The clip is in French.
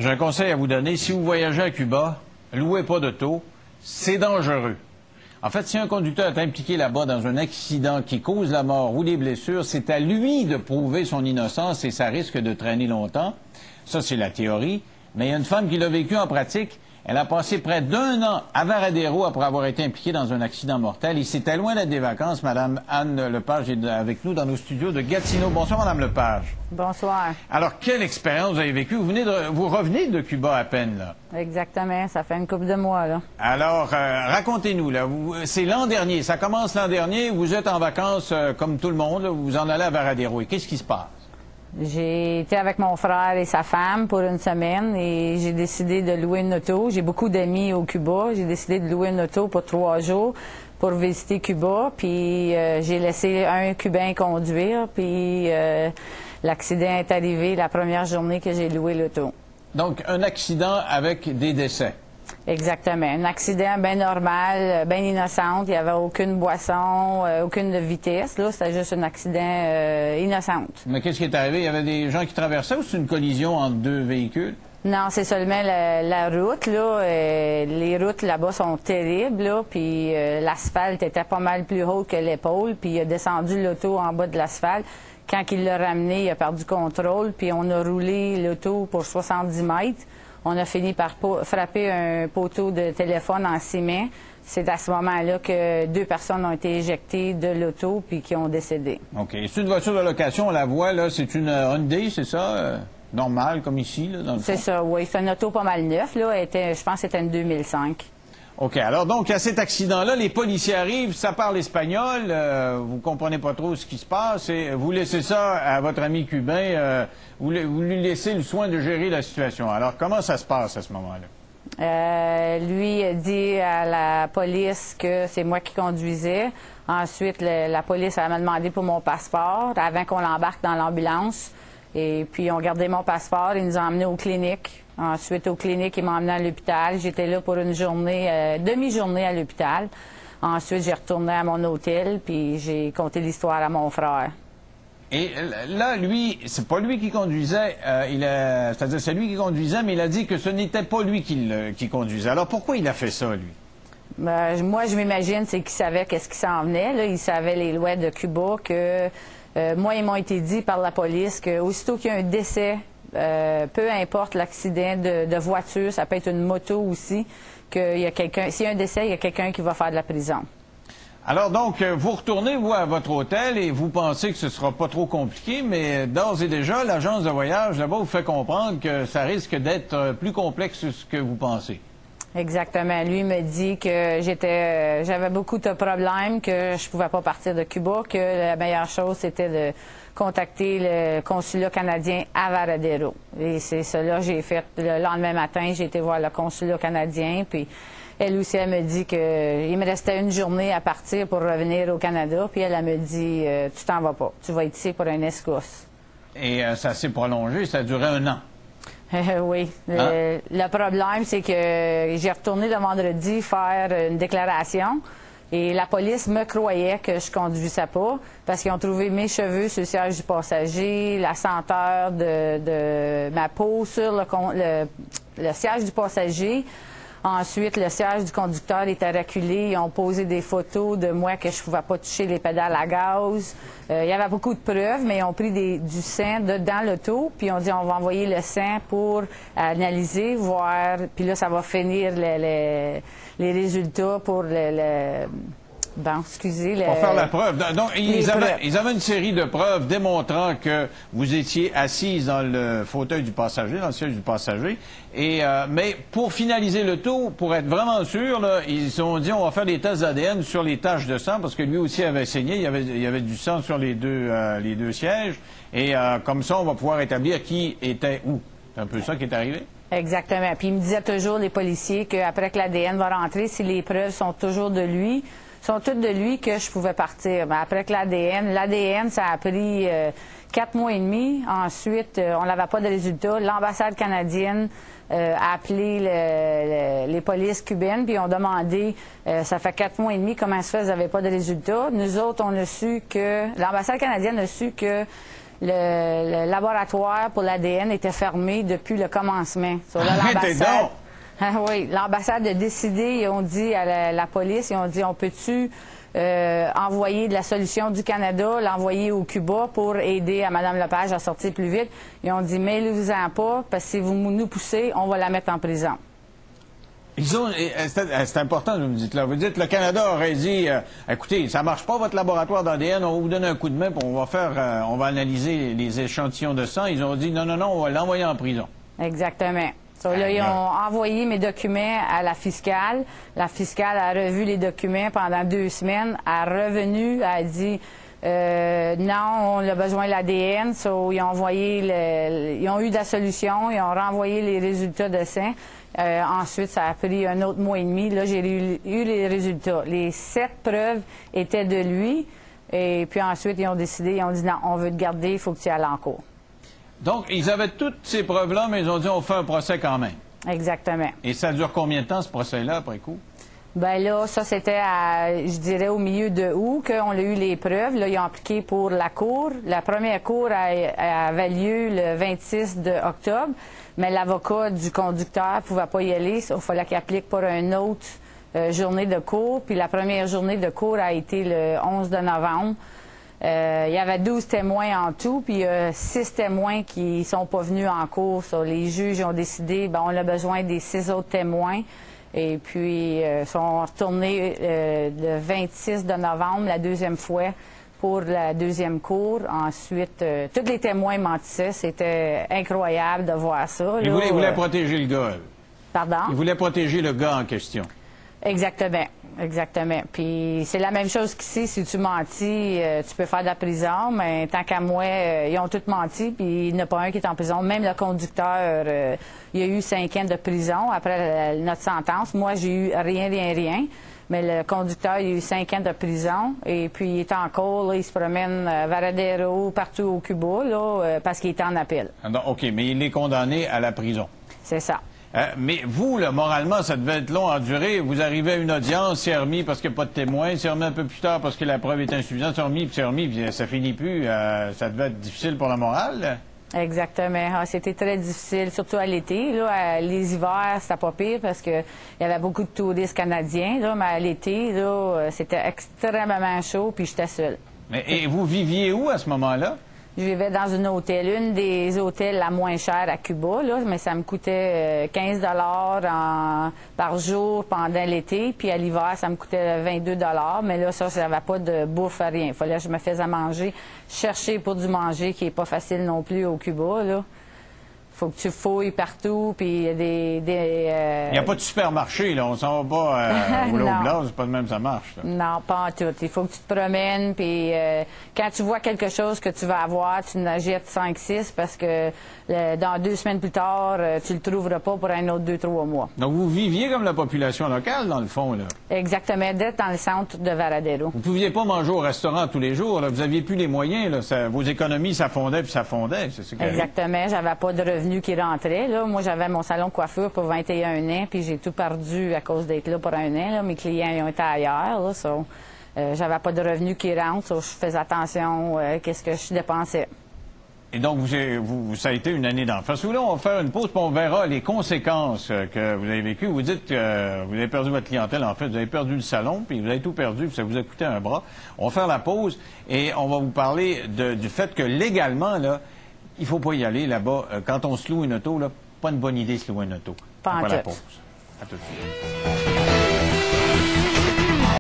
J'ai un conseil à vous donner. Si vous voyagez à Cuba, louez pas d'auto. C'est dangereux. En fait, si un conducteur est impliqué là-bas dans un accident qui cause la mort ou des blessures, c'est à lui de prouver son innocence et ça risque de traîner longtemps. Ça, c'est la théorie. Mais il y a une femme qui l'a vécu en pratique. Elle a passé près d'1 an à Varadero après avoir été impliquée dans un accident mortel. Et c'était loin d'être des vacances. Madame Anne Lepage est avec nous dans nos studios de Gatineau. Bonsoir, Madame Lepage. Bonsoir. Alors, quelle expérience vous avez vécue? Vous revenez de Cuba à peine, là. Exactement. Ça fait une couple de mois, là. Alors, racontez-nous, là. C'est l'an dernier. Ça commence l'an dernier. Vous êtes en vacances comme tout le monde. Là, vous en allez à Varadero. Et qu'est-ce qui se passe? J'ai été avec mon frère et sa femme pour une semaine et j'ai décidé de louer une auto. J'ai beaucoup d'amis au Cuba. J'ai décidé de louer une auto pour 3 jours pour visiter Cuba. Puis j'ai laissé un Cubain conduire. Puis l'accident est arrivé la première journée que j'ai loué l'auto. Donc, un accident avec des décès. Exactement. Un accident bien normal, bien innocent. Il n'y avait aucune boisson, aucune vitesse. Là, c'était juste un accident innocent. Mais qu'est-ce qui est arrivé? Il y avait des gens qui traversaient ou c'est une collision entre 2 véhicules? Non, c'est seulement la route. Là. Les routes là-bas sont terribles. Là, puis l'asphalte était pas mal plus haut que l'épaule. Puis il a descendu l'auto en bas de l'asphalte. Quand il l'a ramené, il a perdu contrôle. Puis on a roulé l'auto pour 70 mètres. On a fini par frapper un poteau de téléphone en ciment. C'est à ce moment-là que 2 personnes ont été éjectées de l'auto puis qui ont décédé. OK. C'est une voiture de location, on la voit, là. C'est une Hyundai, c'est ça? Normale, comme ici, là, dans le fond? C'est ça, oui. C'est une auto pas mal neuf, là. Je pense que c'était une 2005. OK. Alors, donc, à cet accident-là, les policiers arrivent, ça parle espagnol, vous comprenez pas trop ce qui se passe, et vous laissez ça à votre ami cubain, vous lui laissez le soin de gérer la situation. Alors, comment ça se passe à ce moment-là? Lui a dit à la police que c'est moi qui conduisais. Ensuite, la police m'a demandé pour mon passeport avant qu'on l'embarque dans l'ambulance. Et puis, ils ont gardé mon passeport, ils nous ont emmenés aux cliniques. Ensuite, aux cliniques, ils m'ont emmené à l'hôpital. J'étais là pour une journée, demi-journée à l'hôpital. Ensuite, j'ai retourné à mon hôtel, puis j'ai conté l'histoire à mon frère. Et là, lui, c'est pas lui qui conduisait, c'est-à-dire c'est lui qui conduisait, mais il a dit que ce n'était pas lui qui conduisait. Alors, pourquoi il a fait ça, lui? Moi, je m'imagine, c'est qu'il savait qu'est-ce qui s'en venait. Là. Il savait les lois de Cuba, que moi, ils m'ont été dit par la police qu'aussitôt qu'il y a un décès, peu importe l'accident de voiture, ça peut être une moto aussi, qu'il y a quelqu'un, s'il y a un décès, il y a quelqu'un qui va faire de la prison. Alors donc, vous retournez, vous, à votre hôtel et vous pensez que ce sera pas trop compliqué, mais d'ores et déjà, l'agence de voyage là-bas vous fait comprendre que ça risque d'être plus complexe que ce que vous pensez. Exactement. Lui me dit que j'avais beaucoup de problèmes, que je pouvais pas partir de Cuba, que la meilleure chose, c'était de contacter le consulat canadien à Varadero. Et c'est cela que j'ai fait. Le lendemain matin, j'ai été voir le consulat canadien, puis elle aussi, elle me dit qu'il me restait une journée à partir pour revenir au Canada, puis elle me dit tu t'en vas pas, tu vas être ici pour une escousse. Et ça s'est prolongé, ça a duré 1 an. Oui. Hein? Le problème, c'est que j'ai retourné le vendredi faire une déclaration et la police me croyait que je conduisais pas parce qu'ils ont trouvé mes cheveux sur le siège du passager, la senteur de ma peau sur le siège du passager. Ensuite, le siège du conducteur était reculé. Ils ont posé des photos de moi que je ne pouvais pas toucher les pédales à gaz. Il y avait beaucoup de preuves, mais ils ont pris du sang dans l'auto. Puis ils ont dit, on va envoyer le sang pour analyser, voir. Puis là, ça va finir les résultats pour bon, excusez. Pour faire la preuve. Donc, ils avaient une série de preuves démontrant que vous étiez assise dans le fauteuil du passager, dans le siège du passager. Mais pour finaliser le tout, pour être vraiment sûr, là, ils ont dit on va faire des tests d'ADN sur les taches de sang parce que lui aussi avait saigné. Il y avait du sang sur les deux sièges. Et comme ça, on va pouvoir établir qui était où. C'est un peu ça qui est arrivé? Exactement. Puis il me disait toujours, les policiers, qu'après que l'ADN va rentrer, si les preuves sont toujours de lui, sont toutes de lui que je pouvais partir. Mais après que l'ADN, ça a pris 4 mois et demi. Ensuite, on n'avait pas de résultats. L'ambassade canadienne a appelé les polices cubaines, puis ils ont demandé, ça fait 4 mois et demi, comment se fait, vous n'avez pas de résultats. Nous autres, on a su que, l'ambassade canadienne a su que le laboratoire pour l'ADN était fermé depuis le commencement. Sur l'ambassade. Oui, l'ambassade a décidé, ils ont dit à la police, ils ont dit, on peut-tu envoyer de la solution du Canada, l'envoyer au Cuba pour aider à Mme Lepage à sortir plus vite. Ils ont dit, mêlez-vous-en pas, parce que si vous nous poussez, on va la mettre en prison. C'est important, vous me dites là. Vous dites, le Canada aurait dit, écoutez, ça marche pas votre laboratoire d'ADN, on va vous donner un coup de main, puis on va analyser les échantillons de sang. Ils ont dit, non, on va l'envoyer en prison. Exactement. Là, ils ont envoyé mes documents à la fiscale. La fiscale a revu les documents pendant 2 semaines, a revenu, a dit non, on a besoin de l'ADN. Ils ont eu de la solution, ils ont renvoyé les résultats de sang. Ensuite, ça a pris un autre mois et demi. Là, j'ai eu les résultats. Les 7 preuves étaient de lui. Et puis ensuite, ils ont décidé, ils ont dit non, on veut te garder, il faut que tu ailles en cours. Donc, ils avaient toutes ces preuves-là, mais ils ont dit on fait un procès quand même. Exactement. Et ça dure combien de temps, ce procès-là, après coup? Bien là, ça, c'était, je dirais, au milieu de août qu'on a eu les preuves. Là, ils ont appliqué pour la cour. La première cour avait lieu le 26 octobre, mais l'avocat du conducteur ne pouvait pas y aller. Il fallait qu'il applique pour une autre journée de cour. Puis la première journée de cour a été le 11 de novembre. Il y avait 12 témoins en tout, puis 6 témoins qui sont pas venus en cours. Les juges ont décidé, on a besoin des 6 autres témoins. Et puis, sont retournés le 26 de novembre, la deuxième fois, pour la deuxième cour. Ensuite, tous les témoins mentissaient. C'était incroyable de voir ça. Ils voulaient protéger le gars. Pardon? Ils voulaient protéger le gars en question. Exactement. Exactement. Puis c'est la même chose qu'ici. Si tu mentis, tu peux faire de la prison, mais tant qu'à moi, ils ont tous menti, puis il n'y en a pas un qui est en prison. Même le conducteur, il a eu 5 ans de prison après notre sentence. Moi, j'ai eu rien. Mais le conducteur, il a eu 5 ans de prison. Et puis, il est en cours, là, il se promène à Varadero, partout au Cuba, là, parce qu'il est en appel. OK, mais il est condamné à la prison. C'est ça. Mais vous, là, moralement, ça devait être long à endurer. Vous arrivez à une audience, c'est remis parce qu'il n'y a pas de témoin, c'est remis un peu plus tard parce que la preuve est insuffisante, c'est remis, puis ça finit plus. Ça devait être difficile pour la morale, là. Exactement. C'était très difficile, surtout à l'été. Les hivers, c'était pas pire parce que il y avait beaucoup de touristes canadiens, là, mais à l'été, là, c'était extrêmement chaud, puis j'étais seule. Et vous viviez où à ce moment-là? Je vivais dans un hôtel, une des hôtels la moins chère à Cuba, là, mais ça me coûtait 15 par jour pendant l'été, puis à l'hiver, ça me coûtait 22 mais là, ça, j'avais pas de bouffe à rien. Il fallait que je me faisais manger, chercher pour du manger, qui est pas facile non plus au Cuba, là. Faut que tu fouilles partout, puis il y a il n'y a pas de supermarché, là. On s'en va pas au Blase, c'est pas de même ça marche, là. Non, pas en tout. Il faut que tu te promènes, puis quand tu vois quelque chose que tu vas avoir, tu en jettes 5-6 parce que dans 2 semaines plus tard, tu le trouveras pas pour un autre 2-3 mois. Donc, vous viviez comme la population locale, dans le fond, là? Exactement, d'être dans le centre de Varadero. Vous ne pouviez pas manger au restaurant tous les jours, là. Vous n'aviez plus les moyens, là. Vos économies s'affondaient puis s'affondaient. Exactement. J'avais pas de revenus qui rentraient, là. Moi, j'avais mon salon de coiffure pour 21 ans, puis j'ai tout perdu à cause d'être là pour 1 an, là. Mes clients, ils ont été ailleurs, là. J'avais pas de revenus qui rentrent, je faisais attention qu'est-ce que je dépensais. Et donc, ça a été une année d'enfer. Si vous voulez, on va faire une pause, puis on verra les conséquences que vous avez vécues. Vous dites que vous avez perdu votre clientèle, en fait. Vous avez perdu le salon, puis vous avez tout perdu, puis ça vous a coûté un bras. On va faire la pause, et on va vous parler du fait que, légalement, là, il faut pas y aller là-bas. Quand on se loue une auto, là, pas une bonne idée de se louer une auto. Pas en tout. La pause. À tout de suite.